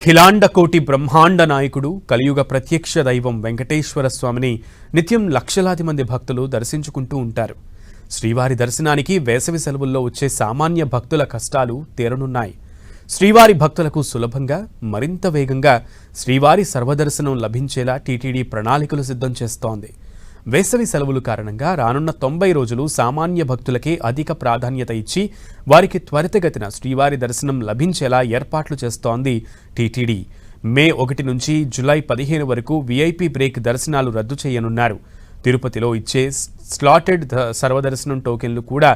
ఖిలాండకోటి బ్రహ్మాండ నాయకుడు కలియుగ ప్రత్యక్ష దైవం వెంకటేశ్వర స్వామిని నిత్యం లక్షలాది మంది భక్తులు దర్శించుకుంటూ ఉంటారు. శ్రీవారి దర్శనానికి వేసవి సెలవుల్లో వచ్చే సామాన్య భక్తుల కష్టాలు తీరనున్నాయి. శ్రీవారి భక్తులకు సులభంగా మరింత వేగంగా శ్రీవారి సర్వదర్శనం లభించేలా టీటీడీ ప్రణాళికలు సిద్ధం చేస్తోంది. వేసవి సెలవుల కారణంగా రానున్న 90 రోజులు సామాన్య భక్తులకే అధిక ప్రాధాన్యత ఇచ్చి వారికి త్వరితగతిన శ్రీవారి దర్శనం లభించేలా ఏర్పాట్లు చేస్తోంది టీటీడీ. మే 1 నుంచి జూలై 15 వరకు వీఐపీ బ్రేక్ దర్శనాలు రద్దు చేయనున్నారు. తిరుపతిలో ఇచ్చే స్లాటెడ్ సర్వదర్శనం టోకెన్లు కూడా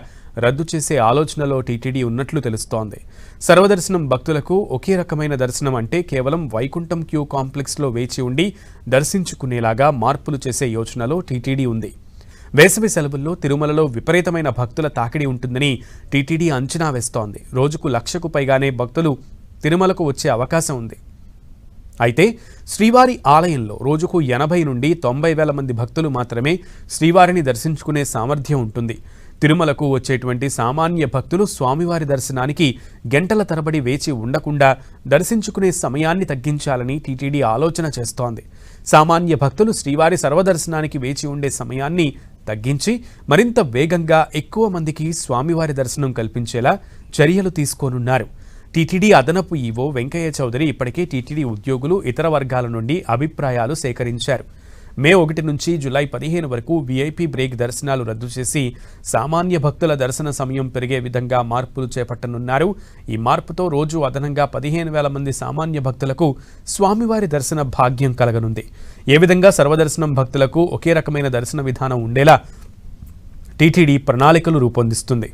రద్దు చేసే ఆలోచనలో టీటీడీ ఉన్నట్లు తెలుస్తోంది. సర్వదర్శనం భక్తులకు ఒకే రకమైన దర్శనం అంటే కేవలం వైకుంఠం క్యూ కాంప్లెక్స్లో వేచి ఉండి దర్శించుకునేలాగా మార్పులు చేసే యోచనలో టీటీడీ ఉంది. వేసవి సెలవుల్లో తిరుమలలో విపరీతమైన భక్తుల తాకిడి ఉంటుందని టీటీడీ అంచనా వేస్తోంది. రోజుకు 1,00,000కు పైగానే భక్తులు తిరుమలకు వచ్చే అవకాశం ఉంది. అయితే శ్రీవారి ఆలయంలో రోజుకు 80 నుండి 90 వేల మంది భక్తులు మాత్రమే శ్రీవారిని దర్శించుకునే సామర్థ్యం ఉంటుంది. తిరుమలకు వచ్చేటువంటి సామాన్య భక్తులు స్వామివారి దర్శనానికి గంటల తరబడి వేచి ఉండకుండా దర్శించుకునే సమయాన్ని తగ్గించాలని టీటీడీ ఆలోచన చేస్తోంది. సామాన్య భక్తులు శ్రీవారి సర్వదర్శనానికి వేచి ఉండే సమయాన్ని తగ్గించి మరింత వేగంగా ఎక్కువ మందికి స్వామివారి దర్శనం కల్పించేలా చర్యలు తీసుకోనున్నారు. టీటీడీ అదనపు ఈవో వెంకయ్య చౌదరి ఇప్పటికే టీటీడీ ఉద్యోగులు ఇతర వర్గాల నుండి అభిప్రాయాలు సేకరించారు. మే 1 నుంచి జూలై 15 వరకు వీఐపీ బ్రేక్ దర్శనాలు రద్దు చేసి సామాన్య భక్తుల దర్శన సమయం పెరిగే విధంగా మార్పులు చేపట్టనున్నారు. ఈ మార్పుతో రోజు అదనంగా 15,000 మంది సామాన్య భక్తులకు స్వామివారి దర్శన భాగ్యం కలగనుంది. ఏ విధంగా సర్వదర్శనం భక్తులకు ఒకే రకమైన దర్శన విధానం ఉండేలా టీటీడీ ప్రణాళికలు రూపొందిస్తుంది.